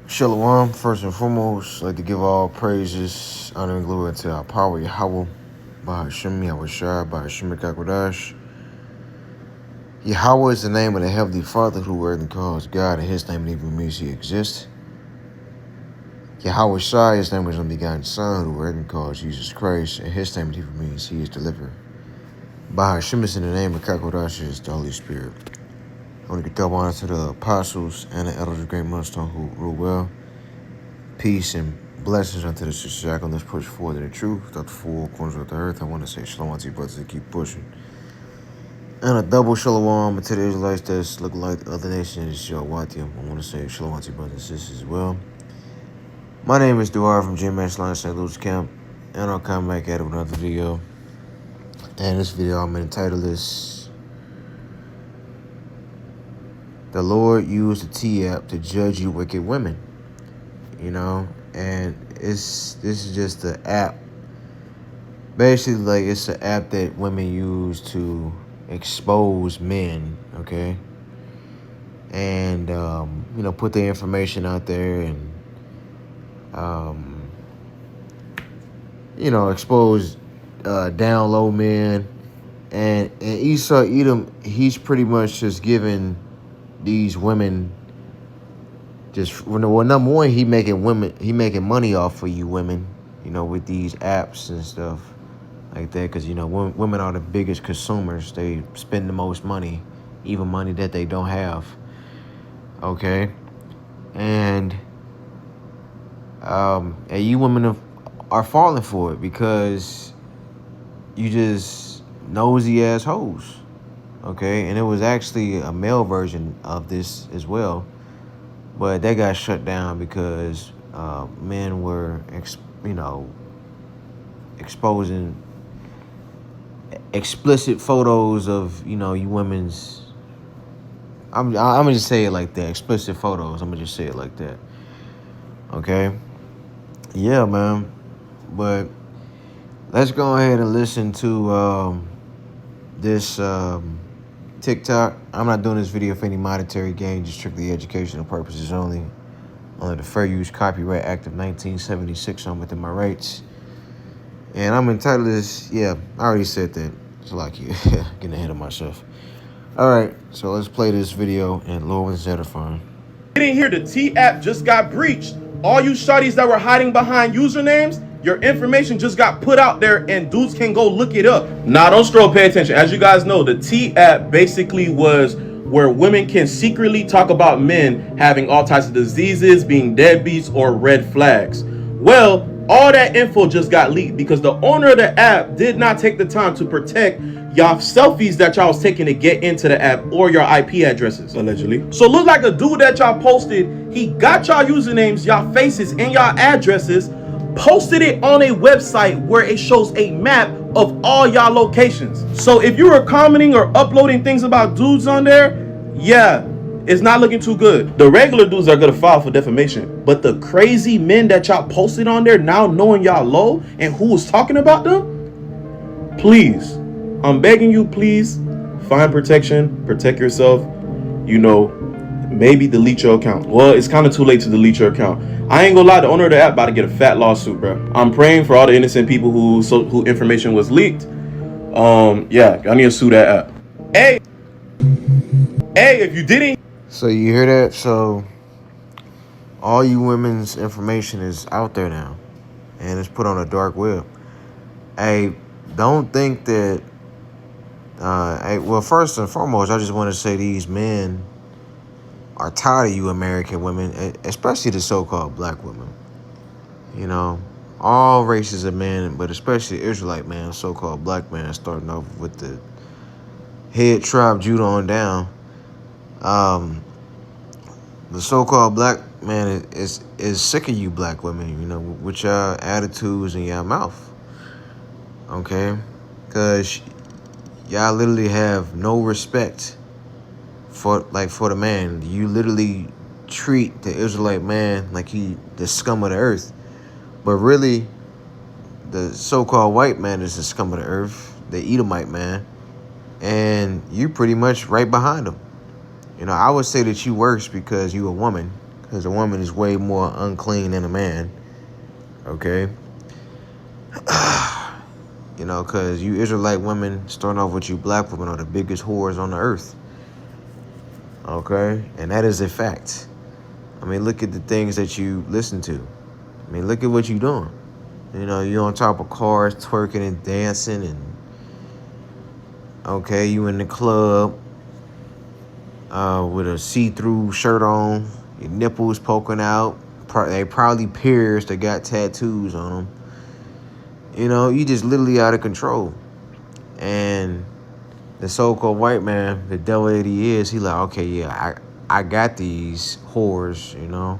Shalom, first and foremost, I'd like to give all praises, honor, and glory to our power, Yahweh, Bahashim, Yahweh Shai, Bahashim, Kakwadash. Yahweh is the name of the Heavenly Father who earth and calls God, and his name even means he exists. Yahweh Shai, his name is unbegotten Son, who earth and calls Jesus Christ, and his name even means he is deliverer. Bahashim is in the name of Kakwadash, is the Holy Spirit. I want to give honor to the apostles and the elders of Great Millstone who rule well. Peace and blessings unto the sister on this push forward in the truth, throughout the four corners of the earth. I want to say shalom to you brothers that keep pushing. And a double shalom to the Israelites that look like other nations, Shawatium. I want to say shalom to you brothers and sisters as well. My name is Duar from GMS Line St. Louis Camp, and I'll come back at it with another video. And this video I'm entitled is The Lord Used the T-App to Judge You Wicked Women. You know, and this is just the app. Basically, like, it's an app that women use to expose men, okay? And you know, put their information out there and you know, expose down low men. And Esau Edom, he's pretty much just giving these women just, well, number one, he making money off of you women, you know, with these apps and stuff like that, because, you know, women are the biggest consumers. They spend the most money, even money that they don't have, okay? And you women are falling for it because you just nosy ass hoes, okay? And it was actually a male version of this as well, but that got shut down because men were, exposing explicit photos of, you know, you women's. I'm gonna just say it like that. Explicit photos. I'm gonna just say it like that. Okay. Yeah, man. But let's go ahead and listen to this TikTok. I'm not doing this video for any monetary gain, just strictly educational purposes only. Under the Fair Use Copyright Act of 1976, I'm within my rights. And I'm entitled to this. Yeah, I already said that. It's like you getting ahead of myself. All right, so let's play this video and Lord was edifying. Didn't hear the T-App just got breached. All you shawties that were hiding behind usernames, your information just got put out there and dudes can go look it up. Nah, don't scroll, pay attention. As you guys know, the T-App basically was where women can secretly talk about men having all types of diseases, being deadbeats, or red flags. Well, all that info just got leaked because the owner of the app did not take the time to protect y'all selfies that y'all was taking to get into the app or your IP addresses, allegedly. So look like a dude that y'all posted, he got y'all usernames, y'all faces, and y'all addresses, posted it on a website where it shows a map of all y'all locations. So if you were commenting or uploading things about dudes on there, yeah, it's not looking too good. The regular dudes are gonna file for defamation, but the crazy men that y'all posted on there, now knowing y'all low and who was talking about them, please, I'm begging you, please find protection, protect yourself. You know, maybe delete your account. Well, it's kind of too late to delete your account. I ain't gonna lie, the owner of the app about to get a fat lawsuit, bro. I'm praying for all the innocent people who information was leaked. Yeah, I need to sue that app. Hey, if you didn't. So you hear that? So all you women's information is out there now, and it's put on a dark web. Hey, don't think that. Well, first and foremost, I just want to say these men are tired of you American women, especially the so-called black women. You know, all races of men, but especially Israelite men, so-called black men, starting off with the head tribe Judah on down. The so-called black man is sick of you black women, you know, with your attitudes and your mouth. Okay? Because y'all literally have no respect for the man. You literally treat the Israelite man like he the scum of the earth. But really, the so-called white man is the scum of the earth, the Edomite man. And you pretty much right behind him. You know, I would say that you worse because you a woman, because a woman is way more unclean than a man. Okay. You know, because you Israelite women, starting off with you black women, are the biggest whores on the earth. Okay? And that is a fact. I mean, look at the things that you listen to. I mean, look at what you're doing. You know, you on top of cars, twerking and dancing, and okay, you in the club with a see-through shirt on, your nipples poking out. They probably pierced. They got tattoos on them. You know, you just literally out of control. And the so-called white man, the devil that he is, he like, okay, yeah, I got these whores, you know.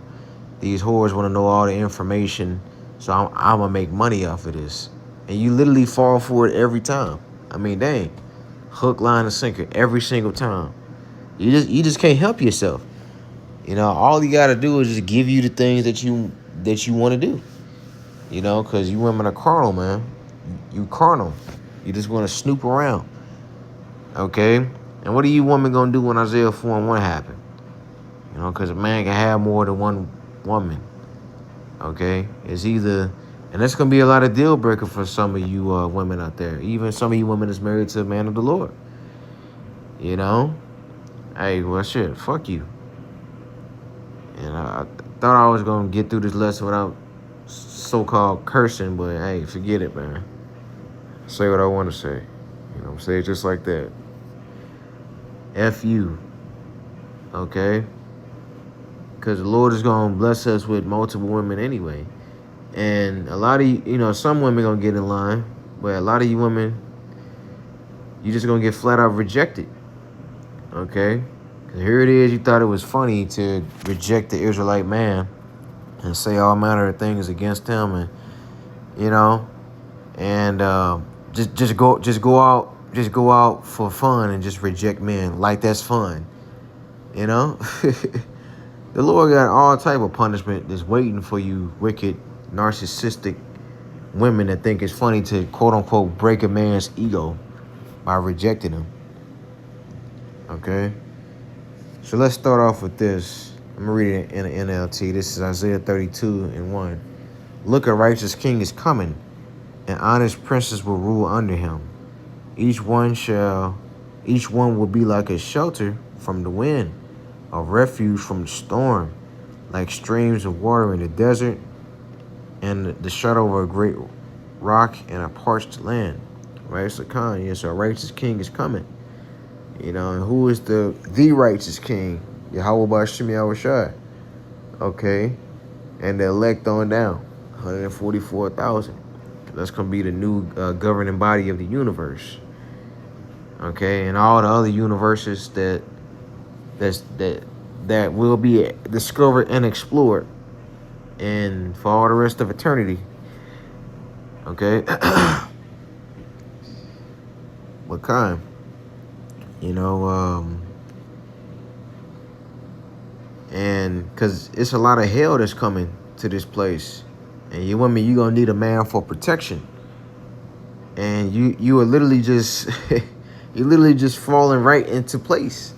These whores want to know all the information, so I'm going to make money off of this. And you literally fall for it every time. I mean, dang. Hook, line, and sinker every single time. You just can't help yourself. You know, all you got to do is just give you the things that you want to do. You know, because you women are carnal, man. You carnal. You just want to snoop around. Okay? And what are you women going to do when Isaiah 4:1 happen? You know, because a man can have more than one woman. Okay? It's either... And that's going to be a lot of deal breaker for some of you women out there. Even some of you women that's married to a man of the Lord. You know? Hey, well, shit, fuck you. And I thought I was going to get through this lesson without so-called cursing, but hey, forget it, man. Say what I want to say. You know, say it just like that. F you. Okay? Because the Lord is going to bless us with multiple women anyway. And a lot of you know, some women going to get in line, but a lot of you women, you just going to get flat out rejected. Okay? Because here it is, you thought it was funny to reject the Israelite man and say all manner of things against him, and you know, and just go out for fun and just reject men like that's fun, you know. The Lord got all type of punishment that's waiting for you wicked, narcissistic women that think it's funny to quote unquote break a man's ego by rejecting him. Okay, so let's start off with this. I'm going to read it in the NLT. This is Isaiah 32:1. Look, a righteous king is coming, and honest princes will rule under him. Each one will be like a shelter from the wind, a refuge from the storm, like streams of water in the desert, and the shadow of a great rock and a parched land. Right? So, yes, a righteous king is coming. You know, and who is the righteous king? Yahweh Ba'Shem Yahushua. Okay? And the elect on down. 144,000. That's going to be the new governing body of the universe. Okay? And all the other universes that will be discovered and explored. And for all the rest of eternity. Okay? What kind? You know, and because it's a lot of hell that's coming to this place, and you women, you gonna need a man for protection, and you are literally just falling right into place.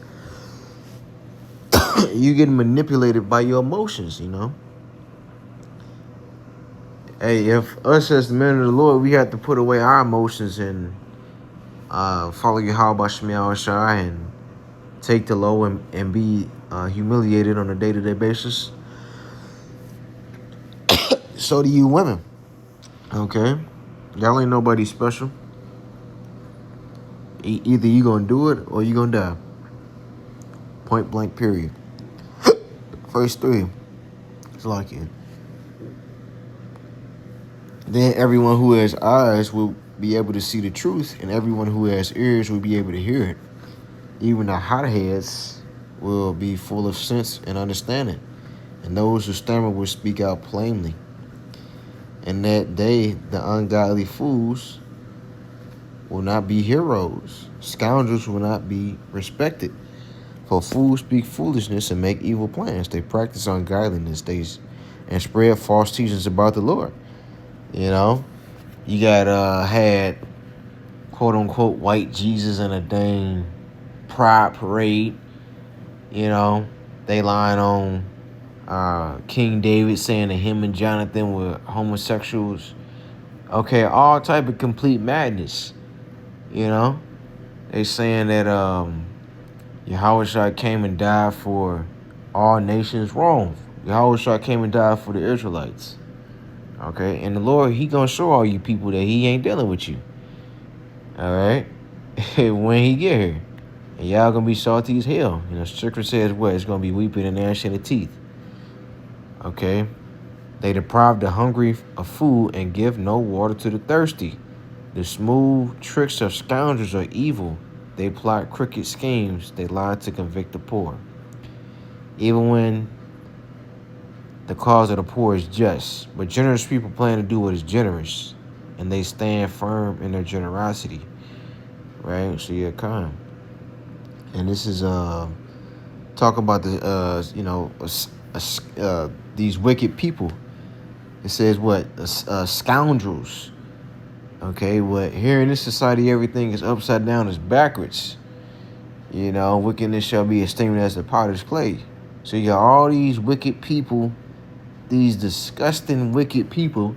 You getting manipulated by your emotions, you know. Hey, if us as the men of the Lord, we have to put away our emotions and follow Yahweh Shemiah Shai and take the low and be humiliated on a day-to-day basis. So do you women. Okay? Y'all ain't nobody special. Either you gonna do it or you gonna die. Point blank period. Verse 3. It's like it. Then everyone who has eyes will be able to see the truth, and everyone who has ears will be able to hear it. Even the hotheads will be full of sense and understanding, and those who stammer will speak out plainly. And that day, the ungodly fools will not be heroes. Scoundrels will not be respected. For fools speak foolishness and make evil plans. They practice ungodliness and spread false teachings about the Lord. You know, you got had quote unquote white Jesus in a dang pride parade. You know, they lying on King David saying that him and Jonathan were homosexuals. Okay, all type of complete madness. You know, they saying that Yahushua came and died for all nations. Wrong. Yahushua came and died for the Israelites. Okay, and the Lord, he gonna show all you people that he ain't dealing with you. All right, when he get here, and y'all gonna be salty as hell. You know, Scripture says what? It's gonna be weeping and gnashing of teeth. Okay, they deprive the hungry of food and give no water to the thirsty. The smooth tricks of scoundrels are evil. They plot crooked schemes. They lie to convict the poor. Even when the cause of the poor is just, but generous people plan to do what is generous, and they stand firm in their generosity. Right? So yeah, kind. And this is talk about the these wicked people. It says what? Scoundrels. Okay, what here in this society everything is upside down, is backwards. You know, wickedness shall be esteemed as the potter's clay. So you got all these wicked people, these disgusting wicked people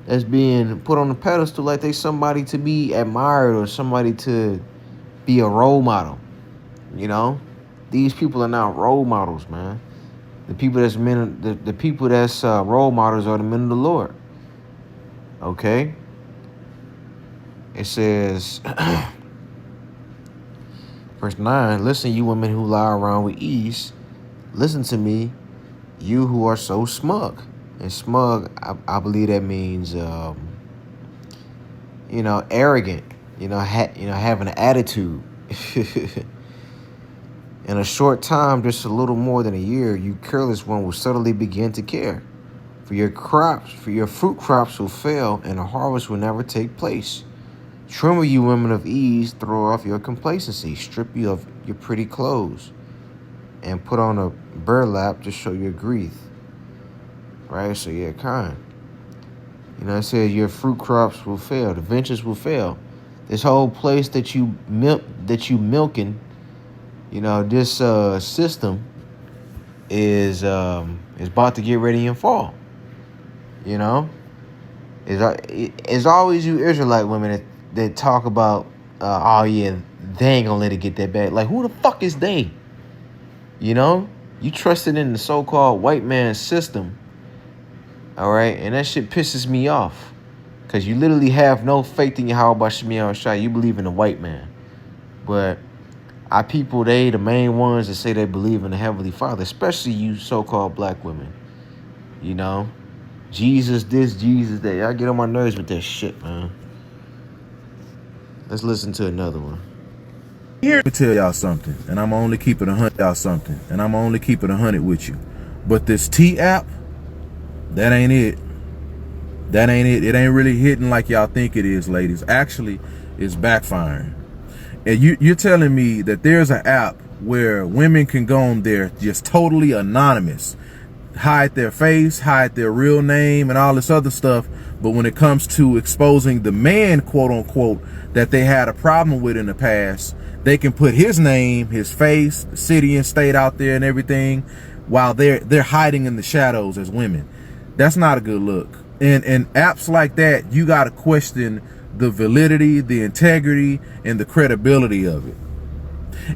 that's being put on the pedestal like they somebody to be admired or somebody to be a role model. You know, these people are not role models, man. The people that's the people that's role models are the men of the Lord. Okay. It says, verse 9, listen, you women who lie around with ease. Listen to me, you who are so smug. And smug, I believe that means, arrogant. Having an attitude. In a short time, just a little more than a year, you careless one will suddenly begin to care. For your fruit crops will fail, and the harvest will never take place. Tremble, you women of ease, throw off your complacency, strip you of your pretty clothes, and put on a burlap to show your grief. Right? So yeah, kind. It says your fruit crops will fail, the ventures will fail. This whole place that you milking, this system is about to get ready and fall. It's always you Israelite women that talk about, oh yeah, they ain't gonna let it get that bad. Like, who the fuck is they? You trusted in the so-called white man system, all right? And that shit pisses me off, because you literally have no faith in Yahweh Shemi Yahushua. You believe in the white man. But our people, they the main ones that say they believe in the Heavenly Father, especially you so-called black women. Jesus this, Jesus that. Y'all get on my nerves with that shit, man. Let's listen to another one. Here, let me tell y'all something, and I'm only keeping 100 y'all something, and I'm only keeping 100 with you. But this T app, that ain't it. That ain't it. It ain't really hitting like y'all think it is, ladies. Actually, it's backfiring. And you're telling me that there's an app where women can go on there just totally anonymous, hide their face, hide their real name, and all this other stuff. But when it comes to exposing the man, quote unquote, that they had a problem with in the past, they can put his name, his face, the city and state out there and everything, while they're hiding in the shadows as women. That's not a good look. And apps like that, you got to question the validity, the integrity, and the credibility of it.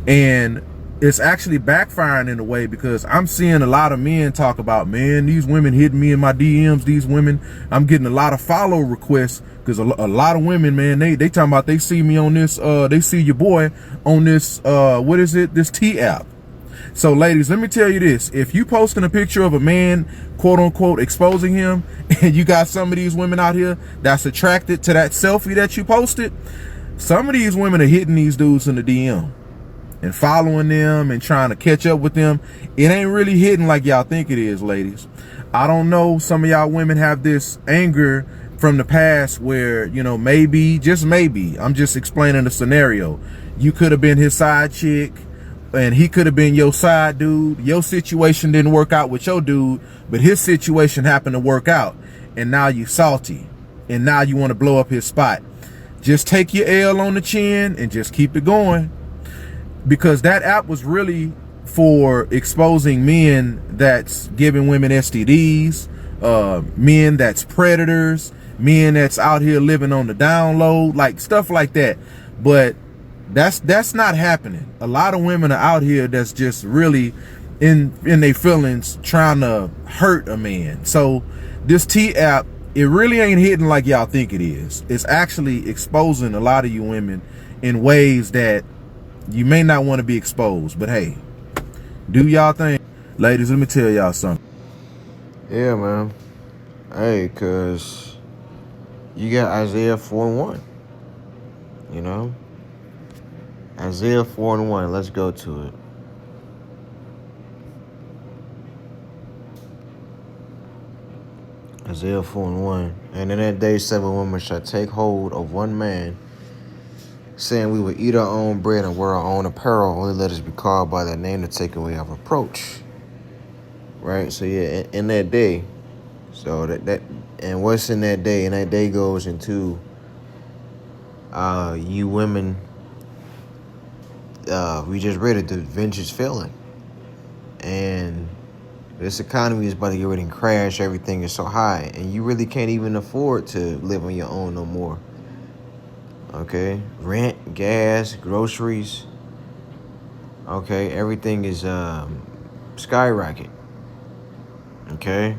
And it's actually backfiring in a way, because I'm seeing a lot of men talk about, man, these women hitting me in my DMs, these women, I'm getting a lot of follow requests, because a lot of women, man, they talking about they see me on this, they see your boy on this, what is it, this T app. So ladies, let me tell you this, if you posting a picture of a man, quote unquote, exposing him, and you got some of these women out here that's attracted to that selfie that you posted, some of these women are hitting these dudes in the DM and following them and trying to catch up with them. It ain't really hitting like y'all think it is, ladies. I don't know, some of y'all women have this anger from the past where, maybe, just maybe, I'm just explaining the scenario. You could have been his side chick, and he could have been your side dude. Your situation didn't work out with your dude, but his situation happened to work out. And now you salty. And now you want to blow up his spot. Just take your L on the chin and just keep it going. Because that app was really for exposing men that's giving women STDs, men that's predators, men that's out here living on the download, like stuff like that. But that's not happening. A lot of women are out here that's just really in their feelings trying to hurt a man. So this T app, it really ain't hitting like y'all think it is. It's actually exposing a lot of you women in ways that you may not want to be exposed. But hey, do y'all thing. Ladies, let me tell y'all something. Yeah, man. Hey, cause you got Isaiah 4:1. You know? Isaiah 4:1. Let's go to it. Isaiah 4:1. And in that day 7 women shall take hold of one man, saying, we will eat our own bread and wear our own apparel. Only let us be called by that name to take away our reproach. Right? So yeah, in that day. So that and what's in that day? And that day goes into you women. We just read it. The venture's failing, and this economy is about to get ready and crash. Everything is so high, and you really can't even afford to live on your own no more. Okay, rent, gas, groceries. Okay, everything is skyrocket. Okay.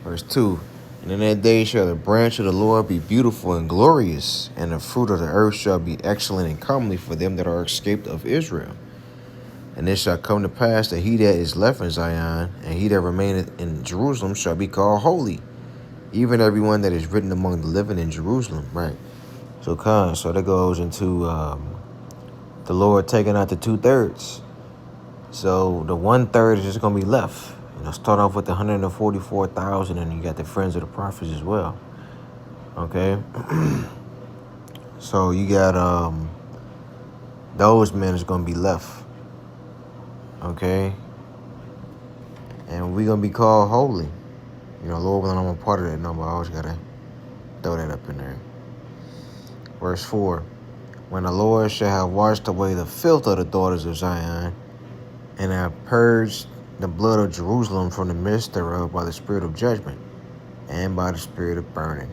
Verse 2, and in that day shall the branch of the Lord be beautiful and glorious, and the fruit of the earth shall be excellent and comely for them that are escaped of Israel. And it shall come to pass that he that is left in Zion, and he that remaineth in Jerusalem shall be called holy, even everyone that is written among the living in Jerusalem. Right. So that goes into the Lord taking out the 2/3. So the 1/3 is just going to be left. Start off with the 144,000, and you got the friends of the prophets as well. Okay. So you got those men is gonna be left. Okay. And we're gonna be called holy. Lord willing, I'm a part of that number. I always gotta throw that up in there. Verse 4. When the Lord shall have washed away the filth of the daughters of Zion, and have purged the blood of Jerusalem from the midst thereof by the spirit of judgment and by the spirit of burning.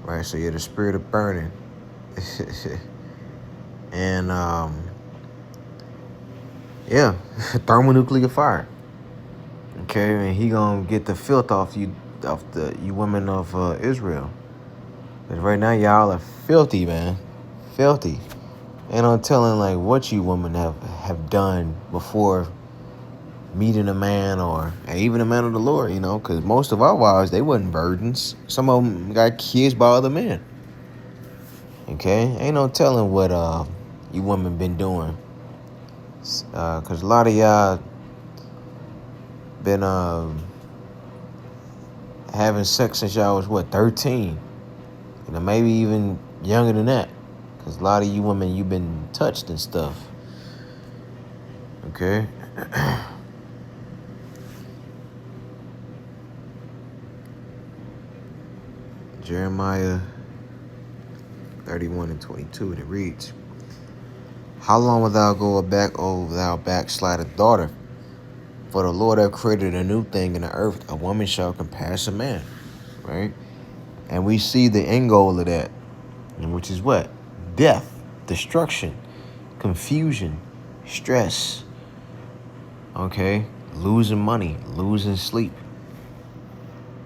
Right, so you're the spirit of burning. And thermonuclear fire. Okay, and he gonna get the filth off you women of Israel. Because right now y'all are filthy, man. Filthy. And I'm telling like what you women have done before meeting a man or even a man of the Lord, because most of our wives, they wasn't virgins. Some of them got kids by other men. Okay? Ain't no telling what you women been doing. Because a lot of y'all been having sex since y'all was, 13? Maybe even younger than that. Because a lot of you women, you've been touched and stuff. Okay? Jeremiah 31:22, and it reads, how long wilt thou go back, O thou backslided daughter? For the Lord hath created a new thing in the earth. A woman shall compass a man. Right? And we see the end goal of that, which is what? Death, destruction, confusion, stress. Okay? Losing money, losing sleep.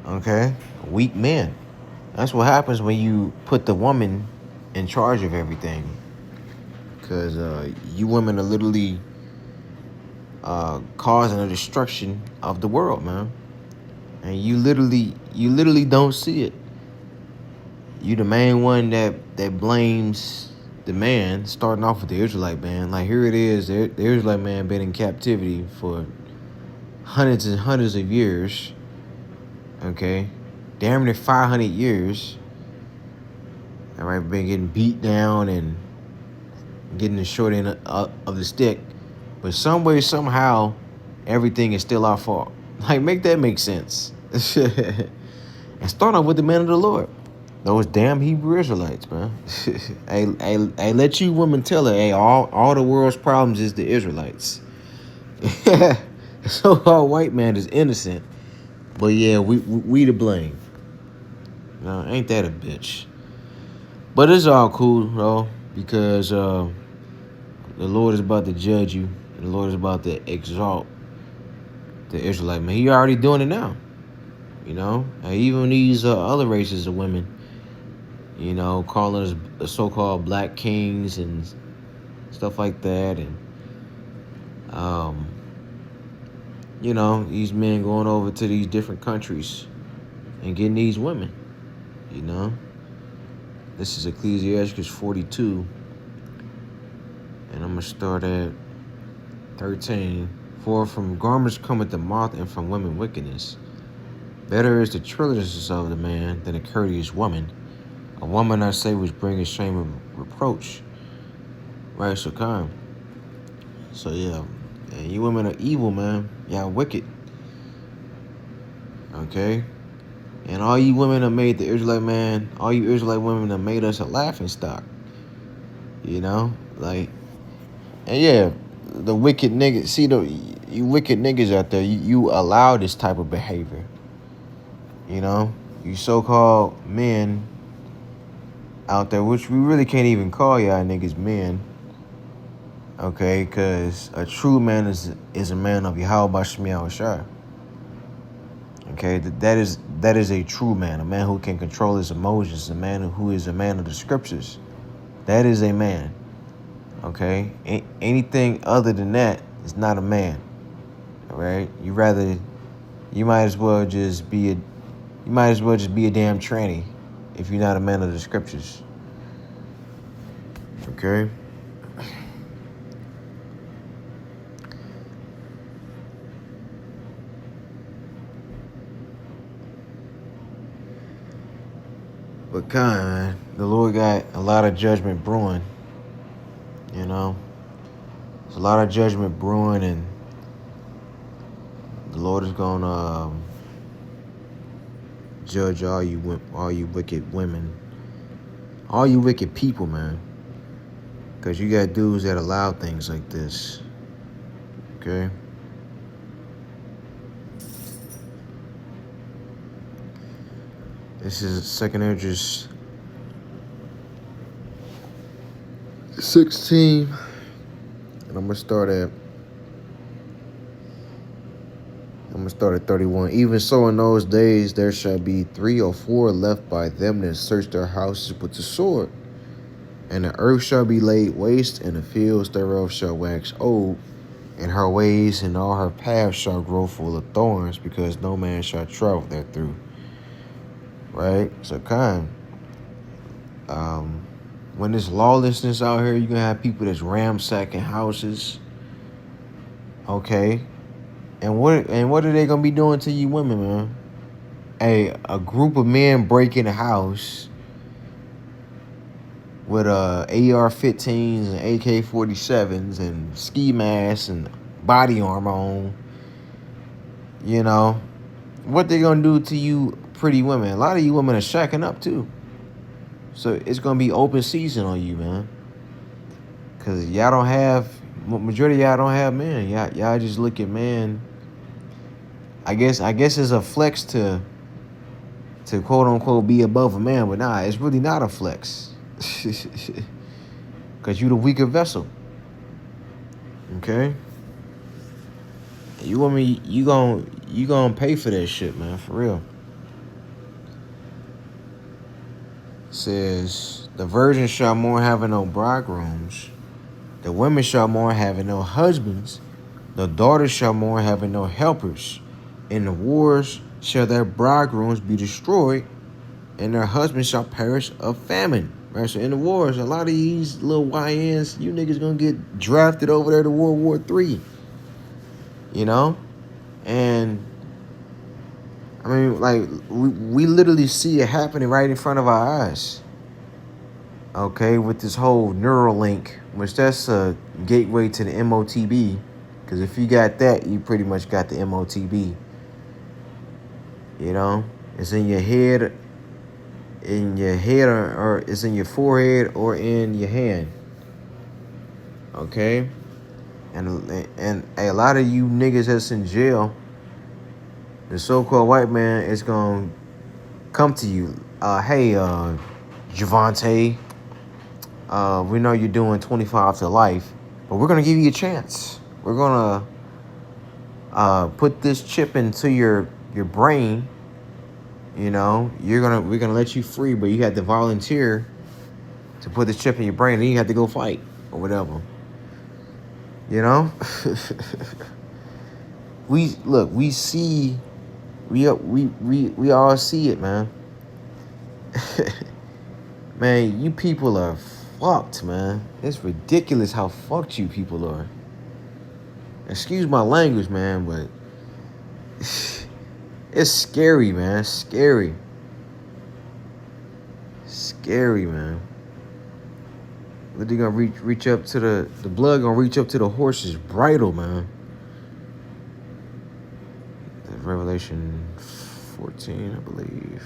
Okay? Weak men. That's what happens when you put the woman in charge of everything. Because you women are literally causing the destruction of the world, man. And you literally don't see it. You the main one that blames the man, starting off with the Israelite man. Like here it is, the Israelite man been in captivity for hundreds and hundreds of years. Okay? Damn near 500 years. All right, been getting beat down and getting the short end of the stick. But some way, somehow, everything is still our fault. Like, make that make sense. And start off with the man of the Lord. Those damn Hebrew Israelites, man. Hey, let you women tell her, hey, all the world's problems is the Israelites. The so-called white man is innocent, but yeah, we to blame. No, ain't that a bitch? But it's all cool though, because the Lord is about to judge you, and the Lord is about to exalt the Israelite man. He already doing it now, you know. And even these other races of women, you know, calling us the so-called black kings and stuff like that, and you know, these men going over to these different countries and getting these women, you know. This is Ecclesiastes 42, and I'm gonna start at 13. For from garments cometh the moth, and from women wickedness. Better is the trilliousness of the man than a courteous woman. A woman, I say, which bringeth shame and reproach. Right, so kind. So yeah, and you women are evil, man. Y'all wicked. Okay? And all you women have made the Israelite man, all you Israelite women have made us a laughing stock. You know? Like, and yeah, the wicked niggas, see, you wicked niggas out there, you allow this type of behavior. You know? You so-called men out there, which we really can't even call y'all niggas men. Okay? Because a true man is a man of Yahweh Shem Yahushua. Okay, that is a true man, a man who can control his emotions, a man who is a man of the scriptures. That is a man. Okay, anything other than that is not a man. All right, you might as well just be a damn tranny if you're not a man of the scriptures. Okay. But man, the Lord got a lot of judgment brewing. You know, there's a lot of judgment brewing, and the Lord is gonna judge all you wicked women, all you wicked people, man. Because you got dudes that allow things like this. Okay. This is 2nd Esdras 16, and I'm gonna start at 31. Even so, in those days there shall be 3 or 4 left by them that search their houses with the sword, and the earth shall be laid waste, and the fields thereof shall wax old, and her ways and all her paths shall grow full of thorns, because no man shall travel therethrough. Right? So when there's lawlessness out here, you're gonna have people that's ransacking houses. Okay. And what are they gonna be doing to you women, man? A group of men break in a house with AR-15s and AK-47s and ski masks and body armor on. You know, what they gonna do to you pretty women? A lot of you women are shacking up too. So it's gonna be open season on you, man. Cause y'all don't have, majority of y'all don't have men. Y'all just look at men. I guess it's a flex to quote unquote be above a man, but nah, it's really not a flex. Cause you the weaker vessel. Okay? You want me? You gonna pay for that shit, man, for real. It says the virgins shall mourn having no bridegrooms, the women shall mourn having no husbands, the daughters shall mourn having no helpers. In the wars shall their bridegrooms be destroyed, and their husbands shall perish of famine. Right? So in the wars, a lot of these little YNs, you niggas gonna get drafted over there to World War III. You know? And I mean, like, we literally see it happening right in front of our eyes. Okay, with this whole Neuralink, which that's a gateway to the MOTB. Because if you got that, you pretty much got the MOTB. You know? It's in your head, in your head or it's in your forehead or in your hand. Okay? And a lot of you niggas that's in jail, the so-called white man is gonna come to you. Hey, Javante, we know you're doing 25 to life, but we're gonna give you a chance. We're gonna put this chip into your brain. You know, we're gonna let you free, but you had to volunteer to put this chip in your brain, and then you have to go fight or whatever. You know, we see, we all see it, man. Man, you people are fucked, man. It's ridiculous how fucked you people are. Excuse my language, man, but it's scary, man. Scary, man. They're gonna reach up to the blood gonna reach up to the horse's bridle, man. Revelation 14, I believe.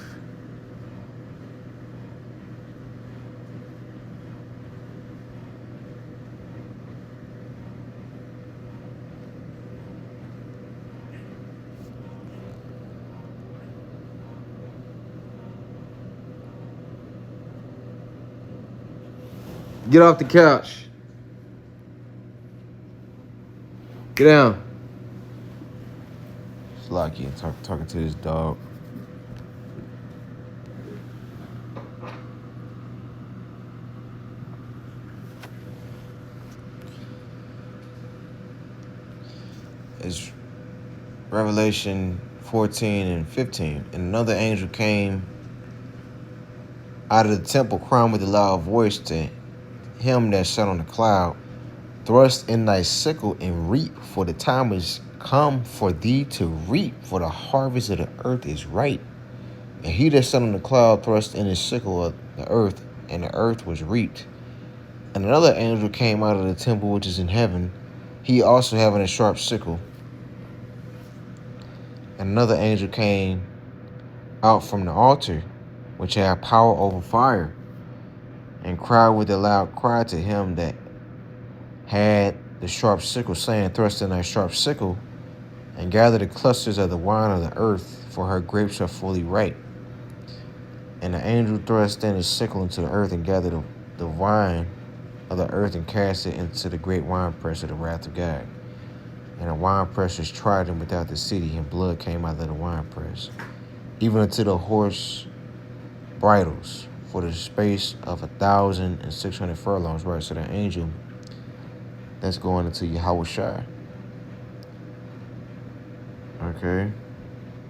Get off the couch. Get down. It's Lucky talking to this dog. It's Revelation 14 and 15. And another angel came out of the temple, crying with a loud voice to him that sat on the cloud, thrust in thy sickle and reap, for the time is come for thee to reap, for the harvest of the earth is ripe. And he that sat on the cloud thrust in his sickle of the earth, and the earth was reaped. And another angel came out of the temple which is in heaven, he also having a sharp sickle. And another angel came out from the altar, which had power over fire, and cried with a loud cry to him that had the sharp sickle, saying, thrust in thy sharp sickle, and gather the clusters of the wine of the earth, for her grapes are fully ripe. And the angel thrust in his sickle into the earth, and gathered the wine of the earth, and cast it into the great winepress of the wrath of God. And the winepress was trodden without the city, and blood came out of the winepress, even unto the horse bridles, for the space of 1,600 furlongs, right? So the angel that's going into Yahushua. Okay.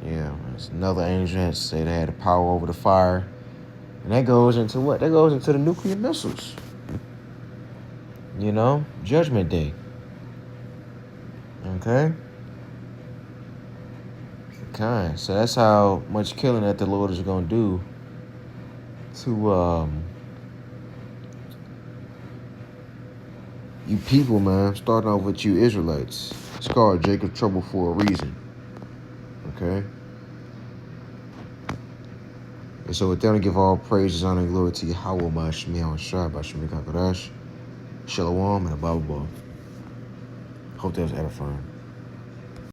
Yeah, there's another angel that said they had the power over the fire. And that goes into what? That goes into the nuclear missiles. You know? Judgment Day. Okay? Okay. So that's how much killing that the Lord is going to do to you people, man. Starting off with you Israelites. It's called Jacob's trouble for a reason. Okay? And so with that, I give all praises, honor, and glory to Yahweh, Ma'ashmi, Shai, Bashmi, Kakadash, Shalom, and a Bible. Hope that was edifying.